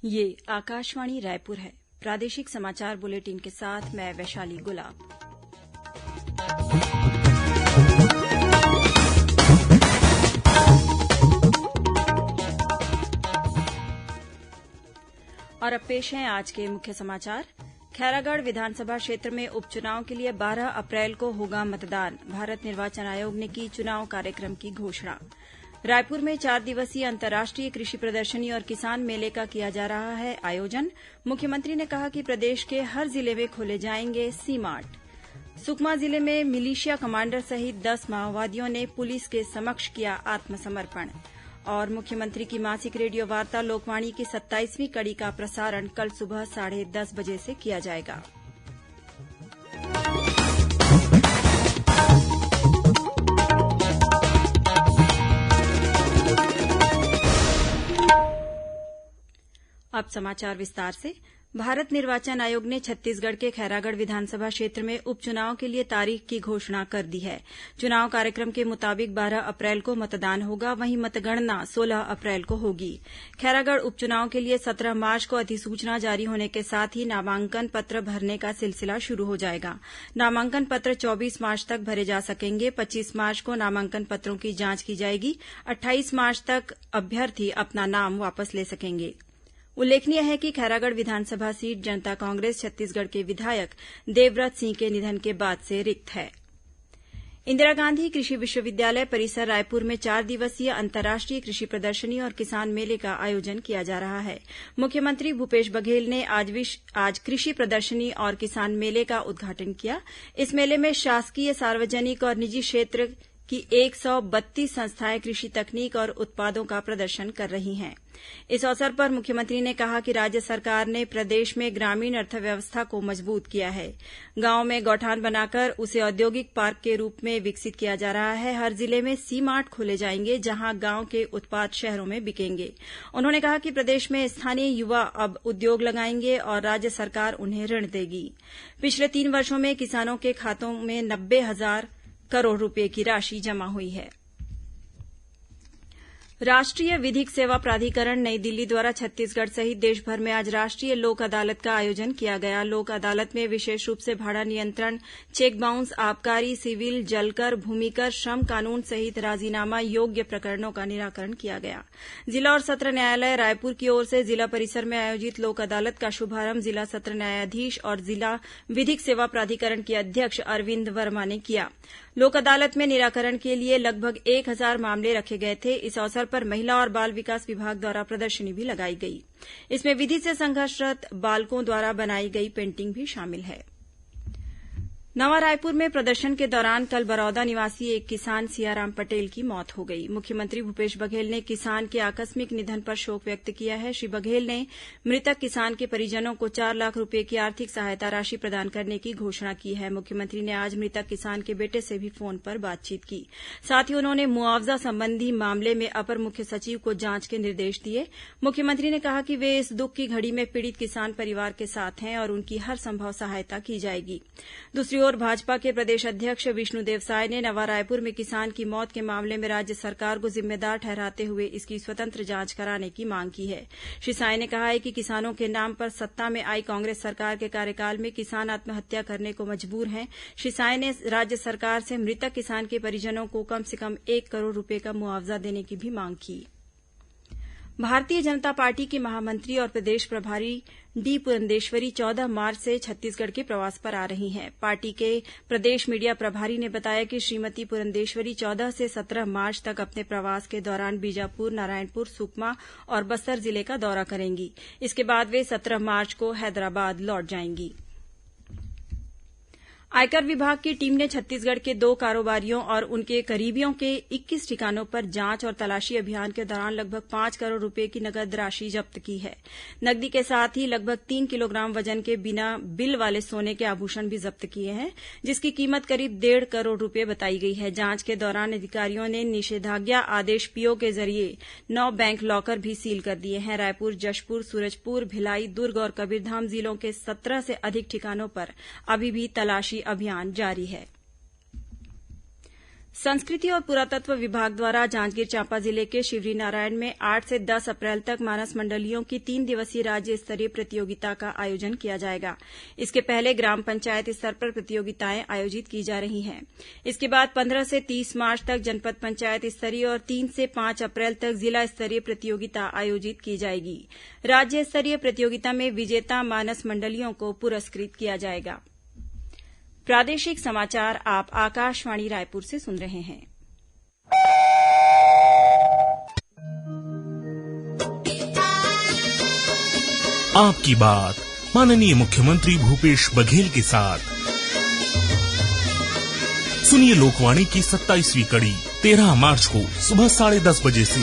ये आकाशवाणी रायपुर है। प्रादेशिक समाचार बुलेटिन के साथ मैं वैशाली गुलाब। और अब पेश हैं आज के मुख्य समाचार। खैरागढ़ विधानसभा क्षेत्र में उपचुनाव के लिए 12 अप्रैल को होगा मतदान। भारत निर्वाचन आयोग ने की चुनाव कार्यक्रम की घोषणा। रायपुर में 4 दिवसीय अंतर्राष्ट्रीय कृषि प्रदर्शनी और किसान मेले का किया जा रहा है आयोजन। मुख्यमंत्री ने कहा कि प्रदेश के हर जिले में खोले जाएंगे सी मार्ट। सुकमा जिले में मिलिशिया कमांडर सहित 10 माओवादियों ने पुलिस के समक्ष किया आत्मसमर्पण। और मुख्यमंत्री की मासिक रेडियो वार्ता लोकवाणी की 27वीं कड़ी का प्रसारण कल सुबह 10:30 बजे से किया जाएगा। अब समाचार विस्तार से। भारत निर्वाचन आयोग ने छत्तीसगढ़ के खैरागढ़ विधानसभा क्षेत्र में उपचुनाव के लिए तारीख की घोषणा कर दी है। चुनाव कार्यक्रम के मुताबिक 12 अप्रैल को मतदान होगा, वहीं मतगणना 16 अप्रैल को होगी। खैरागढ़ उपचुनाव के लिए 17 मार्च को अधिसूचना जारी होने के साथ ही नामांकन पत्र भरने का सिलसिला शुरू हो जाएगा। नामांकन पत्र 24 मार्च तक भरे जा सकेंगे। 25 मार्च को नामांकन पत्रों की जांच की जाएगी। 28 मार्च तक अभ्यर्थी अपना नाम वापस ले सकेंगे। उल्लेखनीय है कि खैरागढ़ विधानसभा सीट जनता कांग्रेस छत्तीसगढ़ के विधायक देवव्रत सिंह के निधन के बाद से रिक्त है। इंदिरा गांधी कृषि विश्वविद्यालय परिसर रायपुर में 4 दिवसीय अंतर्राष्ट्रीय कृषि प्रदर्शनी और किसान मेले का आयोजन किया जा रहा है। मुख्यमंत्री भूपेश बघेल ने आज कृषि प्रदर्शनी और किसान मेले का उद्घाटन किया। इस मेले में शासकीय, सार्वजनिक और निजी क्षेत्र की 132 संस्थाएं कृषि तकनीक और उत्पादों का प्रदर्शन कर रही हैं। इस अवसर पर मुख्यमंत्री ने कहा कि राज्य सरकार ने प्रदेश में ग्रामीण अर्थव्यवस्था को मजबूत किया है। गांव में गौठान बनाकर उसे औद्योगिक पार्क के रूप में विकसित किया जा रहा है। हर जिले में सी मार्ट खोले जाएंगे, जहां गांव के उत्पाद शहरों में बिकेंगे। उन्होंने कहा कि प्रदेश में स्थानीय युवा अब उद्योग लगाएंगे और राज्य सरकार उन्हें ऋण देगी। पिछले 3 वर्षों में किसानों के खातों में 90,000 करोड़ रुपये की राशि जमा हुई है। राष्ट्रीय विधिक सेवा प्राधिकरण नई दिल्ली द्वारा छत्तीसगढ़ सहित देशभर में आज राष्ट्रीय लोक अदालत का आयोजन किया गया। लोक अदालत में विशेष रूप से भाड़ा नियंत्रण, चेक बाउंस, आबकारी, सिविल, जलकर, भूमिकर, श्रम कानून सहित राजीनामा योग्य प्रकरणों का निराकरण किया गया। जिला और सत्र न्यायालय रायपुर की ओर से जिला परिसर में आयोजित लोक अदालत का शुभारंभ जिला सत्र न्यायाधीश और जिला विधिक सेवा प्राधिकरण के अध्यक्ष अरविंद वर्मा ने किया। लोक अदालत में निराकरण के लिए लगभग 1000 मामले रखे गए थे। इस अवसर पर महिला और बाल विकास विभाग द्वारा प्रदर्शनी भी लगाई गई। इसमें विधि से संघर्षरत बालकों द्वारा बनाई गई पेंटिंग भी शामिल है। नवा रायपुर में प्रदर्शन के दौरान कल बरौदा निवासी एक किसान सियाराम पटेल की मौत हो गई। मुख्यमंत्री भूपेश बघेल ने किसान के आकस्मिक निधन पर शोक व्यक्त किया है। श्री बघेल ने मृतक किसान के परिजनों को 4 लाख रुपये की आर्थिक सहायता राशि प्रदान करने की घोषणा की है। मुख्यमंत्री ने आज मृतक किसान के बेटे से भी फोन पर बातचीत की। साथ ही उन्होंने मुआवजा संबंधी मामले में अपर मुख्य सचिव को जांच के निर्देश दिए। मुख्यमंत्री ने कहा कि वे इस दुख की घड़ी में पीड़ित किसान परिवार के साथ हैं और उनकी हर संभव सहायता की जाएगी। दूसरी ओर भाजपा के प्रदेश अध्यक्ष विष्णुदेव साय ने नवा रायपुर में किसान की मौत के मामले में राज्य सरकार को जिम्मेदार ठहराते हुए इसकी स्वतंत्र जांच कराने की मांग की है। श्री साय ने कहा है कि किसानों के नाम पर सत्ता में आई कांग्रेस सरकार के कार्यकाल में किसान आत्महत्या करने को मजबूर हैं। श्री साय ने राज्य सरकार से मृतक किसान के परिजनों को कम से कम 1 करोड़ रुपये का मुआवजा देने की भी मांग की। भारतीय जनता पार्टी की महामंत्री और प्रदेश प्रभारी डी पुरंदेश्वरी 14 मार्च से छत्तीसगढ़ के प्रवास पर आ रही हैं। पार्टी के प्रदेश मीडिया प्रभारी ने बताया कि श्रीमती पुरंदेश्वरी 14 से 17 मार्च तक अपने प्रवास के दौरान बीजापुर, नारायणपुर, सुकमा और बस्तर जिले का दौरा करेंगी। इसके बाद वे 17 मार्च को हैदराबाद लौट जाएंगी। आयकर विभाग की टीम ने छत्तीसगढ़ के 2 कारोबारियों और उनके करीबियों के 21 ठिकानों पर जांच और तलाशी अभियान के दौरान लगभग 5 करोड़ रुपये की नगद राशि जब्त की है। नकदी के साथ ही लगभग 3 किलोग्राम वजन के बिना बिल वाले सोने के आभूषण भी जब्त किए हैं, जिसकी कीमत करीब 1.5 करोड़ रुपये बताई गई है। जांच के दौरान अधिकारियों ने निषेधाज्ञा आदेश पीओ के जरिए 9 बैंक लॉकर भी सील कर दिए हैं। रायपुर, जशपुर, सूरजपुर, भिलाई, दुर्ग और कबीरधाम जिलों के 17 से अधिक ठिकानों पर अभी भी तलाशी अभियान जारी है। संस्कृति और पुरातत्व विभाग द्वारा जांजगीर चांपा जिले के शिवरीनारायण में 8 से 10 अप्रैल तक मानस मंडलियों की 3 दिवसीय राज्य स्तरीय प्रतियोगिता का आयोजन किया जाएगा। इसके पहले ग्राम पंचायत स्तर पर प्रतियोगिताएं आयोजित की जा रही हैं। इसके बाद 15 से 30 मार्च तक जनपद पंचायत स्तरीय और 3 से 5 अप्रैल तक जिला स्तरीय प्रतियोगिता आयोजित की जाएगी। राज्य स्तरीय प्रतियोगिता में विजेता मानस मंडलियों को पुरस्कृत किया जाएगा। प्रादेशिक समाचार आप आकाशवाणी रायपुर से सुन रहे हैं। आपकी बात माननीय मुख्यमंत्री भूपेश बघेल के साथ सुनिए लोकवाणी की 27वीं कड़ी 13 मार्च को सुबह 10:30 बजे से।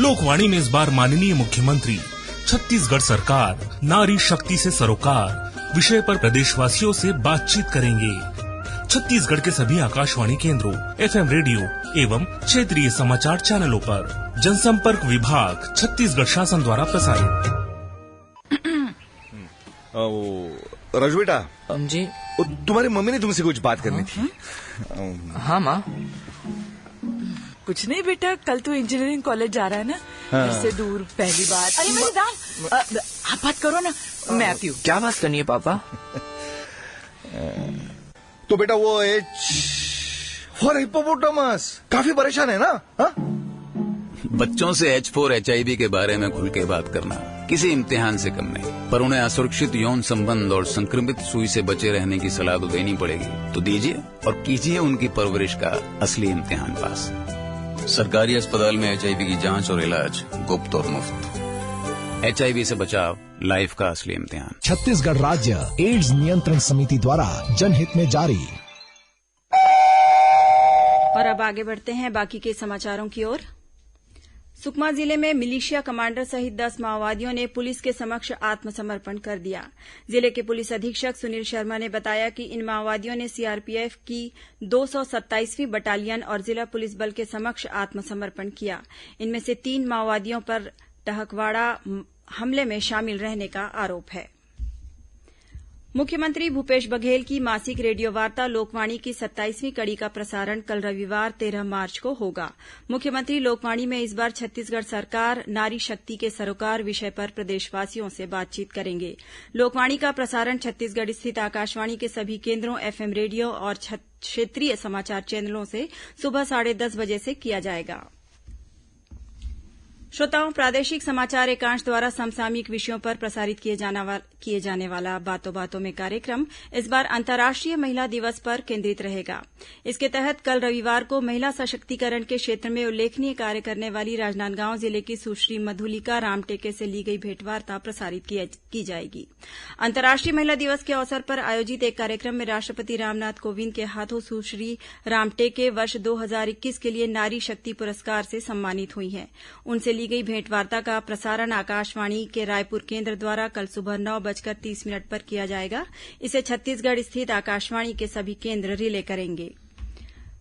लोकवाणी में इस बार माननीय मुख्यमंत्री छत्तीसगढ़ सरकार नारी शक्ति से सरोकार विषय पर प्रदेशवासियों से बातचीत करेंगे। छत्तीसगढ़ के सभी आकाशवाणी केंद्रों, एफएम रेडियो एवं क्षेत्रीय समाचार चैनलों पर जनसंपर्क विभाग छत्तीसगढ़ शासन द्वारा प्रसारित। राजू बेटा जी, तुम्हारी मम्मी ने तुमसे कुछ बात करनी थी। हाँ माँ। कुछ नहीं बेटा, कल तू इंजीनियरिंग कॉलेज जा रहा है ना, घर से दूर, पहली बार। अरे मेरी दाम, आप बात करो ना, मैं आती हूँ। क्या बात करनी है पापा? तो बेटा वो फॉर हिप्पोपोटामस काफी परेशान है ना? हा? बच्चों से H4 HIV के बारे में खुल के बात करना किसी इम्तिहान से कम नहीं, पर उन्हें असुरक्षित यौन संबंध और संक्रमित सुई से बचे रहने की सलाह तो देनी पड़ेगी। तो दीजिए और कीजिए उनकी परवरिश का असली इम्तिहान पास। सरकारी अस्पताल में HIV की जांच और इलाज गुप्त और मुफ्त। HIV से बचाव लाइफ का असली इम्तिहान। छत्तीसगढ़ राज्य एड्स नियंत्रण समिति द्वारा जनहित में जारी। और अब आगे बढ़ते हैं बाकी के समाचारों की ओर। सुकमा जिले में मिलिशिया कमांडर सहित 10 माओवादियों ने पुलिस के समक्ष आत्मसमर्पण कर दिया। जिले के पुलिस अधीक्षक सुनील शर्मा ने बताया कि इन माओवादियों ने सीआरपीएफ की 227वीं बटालियन और जिला पुलिस बल के समक्ष आत्मसमर्पण किया। इनमें से 3 माओवादियों पर टहकवाड़ा हमले में शामिल रहने का आरोप है। मुख्यमंत्री भूपेश बघेल की मासिक रेडियो वार्ता लोकवाणी की 27वीं कड़ी का प्रसारण कल रविवार 13 मार्च को होगा। मुख्यमंत्री लोकवाणी में इस बार छत्तीसगढ़ सरकार नारी शक्ति के सरोकार विषय पर प्रदेशवासियों से बातचीत करेंगे। लोकवाणी का प्रसारण छत्तीसगढ़ स्थित आकाशवाणी के सभी केंद्रों, एफएम रेडियो और क्षेत्रीय समाचार चैनलों से सुबह 10:30 बजे से किया जाएगा। श्रोताओं, प्रादेशिक समाचार एकांश द्वारा समसामयिक विषयों पर प्रसारित किए जाने वाला बातों बातों में कार्यक्रम इस बार अंतर्राष्ट्रीय महिला दिवस पर केंद्रित रहेगा। इसके तहत कल रविवार को महिला सशक्तिकरण के क्षेत्र में उल्लेखनीय कार्य करने वाली राजनांदगांव जिले की सुश्री मधुलिका रामटेके से ली गई भेंटवार्ता प्रसारित की जाएगी। अंतर्राष्ट्रीय महिला दिवस के अवसर पर आयोजित एक कार्यक्रम में राष्ट्रपति रामनाथ कोविंद के हाथों सुश्री रामटेके वर्ष 2021 के लिए नारी शक्ति पुरस्कार से सम्मानित हुई हैं। उनसे ली गई भेंटवार्ता का प्रसारण आकाशवाणी के रायपुर केंद्र द्वारा कल सुबह 9:30 पर किया जाएगा। इसे छत्तीसगढ़ स्थित आकाशवाणी के सभी केंद्र रिले करेंगे।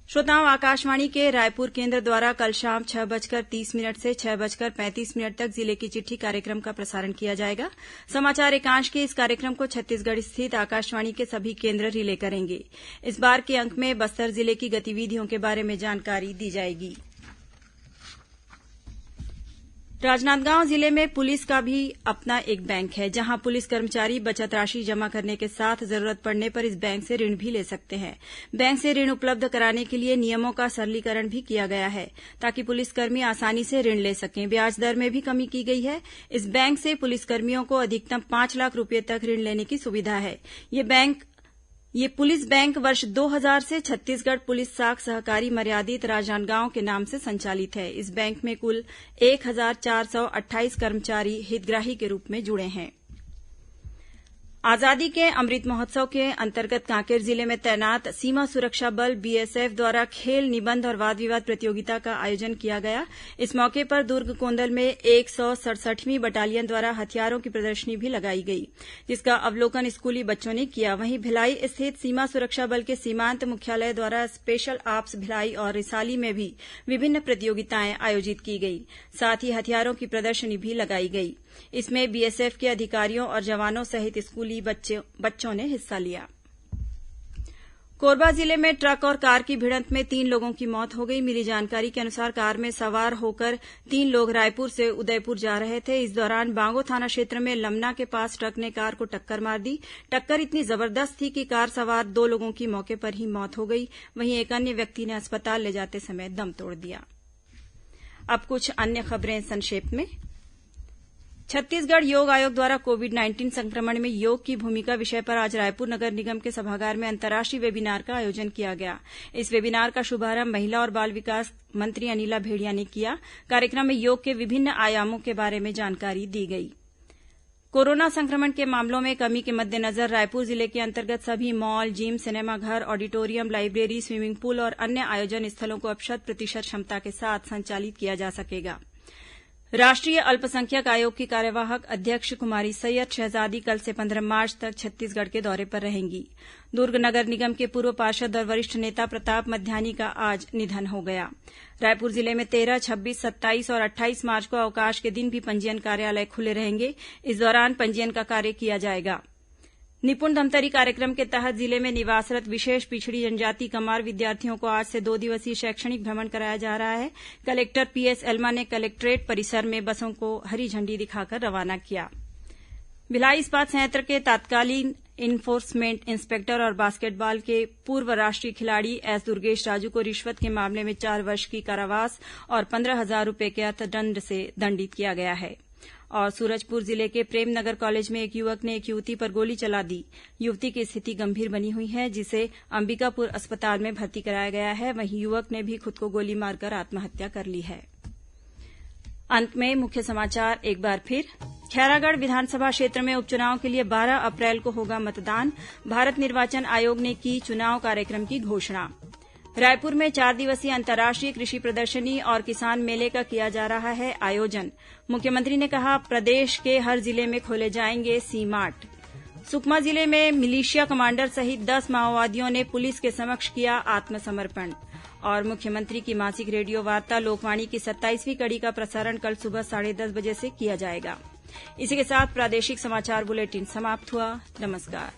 श्रोताओं, आकाशवाणी के रायपुर केंद्र द्वारा कल शाम 6:30 से 6:35 तक जिले की चिट्ठी कार्यक्रम का प्रसारण किया जाएगा। समाचार एकांश के इस कार्यक्रम को छत्तीसगढ़ स्थित आकाशवाणी के सभी केंद्र रिले करेंगे। इस बार के अंक में बस्तर जिले की गतिविधियों के बारे में जानकारी दी जाएगी। राजनांदगांव जिले में पुलिस का भी अपना एक बैंक है, जहां पुलिस कर्मचारी बचत राशि जमा करने के साथ जरूरत पड़ने पर इस बैंक से ऋण भी ले सकते हैं। बैंक से ऋण उपलब्ध कराने के लिए नियमों का सरलीकरण भी किया गया है, ताकि पुलिसकर्मी आसानी से ऋण ले सकें। ब्याज दर में भी कमी की गई है। इस बैंक से पुलिसकर्मियों को अधिकतम 5 लाख रुपये तक ऋण लेने की सुविधा है। ये पुलिस बैंक वर्ष 2000 से छत्तीसगढ़ पुलिस साख सहकारी मर्यादित राजनांदगांव के नाम से संचालित है। इस बैंक में कुल 1428 कर्मचारी हितग्राही के रूप में जुड़े हैं। आजादी के अमृत महोत्सव के अंतर्गत कांकेर जिले में तैनात सीमा सुरक्षा बल बीएसएफ द्वारा खेल, निबंध और वाद विवाद प्रतियोगिता का आयोजन किया गया। इस मौके पर दुर्ग कोंदल में 167वीं बटालियन द्वारा हथियारों की प्रदर्शनी भी लगाई गई, जिसका अवलोकन स्कूली बच्चों ने किया। वहीं भिलाई स्थित सीमा सुरक्षा बल के सीमांत मुख्यालय द्वारा स्पेशल ऑप्स भिलाई और रिसाली में भी विभिन्न प्रतियोगिताएं आयोजित की गई। साथ ही हथियारों की प्रदर्शनी भी लगाई गई। इसमें बीएसएफ के अधिकारियों और जवानों सहित स्कूली बच्चों ने हिस्सा लिया। कोरबा जिले में ट्रक और कार की भिड़ंत में 3 लोगों की मौत हो गई। मिली जानकारी के अनुसार कार में सवार होकर 3 लोग रायपुर से उदयपुर जा रहे थे। इस दौरान बांगो थाना क्षेत्र में लमना के पास ट्रक ने कार को टक्कर मार दी। टक्कर इतनी जबरदस्त थी कि कार सवार 2 लोगों की मौके पर ही मौत हो गई। वहीं एक अन्य व्यक्ति ने अस्पताल ले जाते समय दम तोड़ दिया। अब कुछ अन्य खबरें संक्षेप में। छत्तीसगढ़ योग आयोग द्वारा कोविड-19 संक्रमण में योग की भूमिका विषय पर आज रायपुर नगर निगम के सभागार में अंतर्राष्ट्रीय वेबिनार का आयोजन किया गया। इस वेबिनार का शुभारंभ महिला और बाल विकास मंत्री अनिला भेड़िया ने किया। कार्यक्रम में योग के विभिन्न आयामों के बारे में जानकारी दी गई। कोरोना संक्रमण के मामलों में कमी के मद्देनजर रायपुर जिले के अंतर्गत सभी मॉल, जिम, सिनेमाघर, ऑडिटोरियम, लाइब्रेरी, स्वीमिंग पूल और अन्य आयोजन स्थलों को अब 100% क्षमता के साथ संचालित किया जा सकेगा। राष्ट्रीय अल्पसंख्यक आयोग की कार्यवाहक अध्यक्ष कुमारी सैयद शहजादी कल से 15 मार्च तक छत्तीसगढ़ के दौरे पर रहेंगी। दुर्ग नगर निगम के पूर्व पार्षद और वरिष्ठ नेता प्रताप मध्यानी का आज निधन हो गया। रायपुर जिले में 13, 26, 27 और 28 मार्च को अवकाश के दिन भी पंजीयन कार्यालय खुले रहेंगे। इस दौरान पंजीयन का कार्य किया जाएगा। निपुण धमतरी कार्यक्रम के तहत जिले में निवासरत विशेष पिछड़ी जनजाति कमार विद्यार्थियों को आज से 2 दिवसीय शैक्षणिक भ्रमण कराया जा रहा है। कलेक्टर पीएस एल्मा ने कलेक्ट्रेट परिसर में बसों को हरी झंडी दिखाकर रवाना किया। भिलाई इस्पात संयंत्र के तत्कालीन इन्फोर्समेंट इंस्पेक्टर और बास्केटबॉल के पूर्व राष्ट्रीय खिलाड़ी एस दुर्गेश राजू को रिश्वत के मामले में 4 वर्ष की कारावास और 15,000 रूपये के अर्थदंड से दंडित किया गया है। और सूरजपुर जिले के प्रेमनगर कॉलेज में एक युवक ने एक युवती पर गोली चला दी। युवती की स्थिति गंभीर बनी हुई है, जिसे अंबिकापुर अस्पताल में भर्ती कराया गया है। वहीं युवक ने भी खुद को गोली मारकर आत्महत्या कर ली है। अंत में मुख्य समाचार एक बार फिर। खैरागढ़ विधानसभा क्षेत्र में उपचुनाव के लिए 12 अप्रैल को होगा मतदान। भारत निर्वाचन आयोग ने की चुनाव कार्यक्रम की घोषणा। रायपुर में 4 दिवसीय अंतर्राष्ट्रीय कृषि प्रदर्शनी और किसान मेले का किया जा रहा है आयोजन। मुख्यमंत्री ने कहा, प्रदेश के हर जिले में खोले जाएंगे सी मार्ट। सुकमा जिले में मिलिशिया कमांडर सहित 10 माओवादियों ने पुलिस के समक्ष किया आत्मसमर्पण। और मुख्यमंत्री की मासिक रेडियो वार्ता लोकवाणी की 27वीं कड़ी का प्रसारण कल सुबह 10:30 बजे से किया जाएगा। इसी के साथ प्रादेशिक समाचार बुलेटिन समाप्त हुआ। नमस्कार।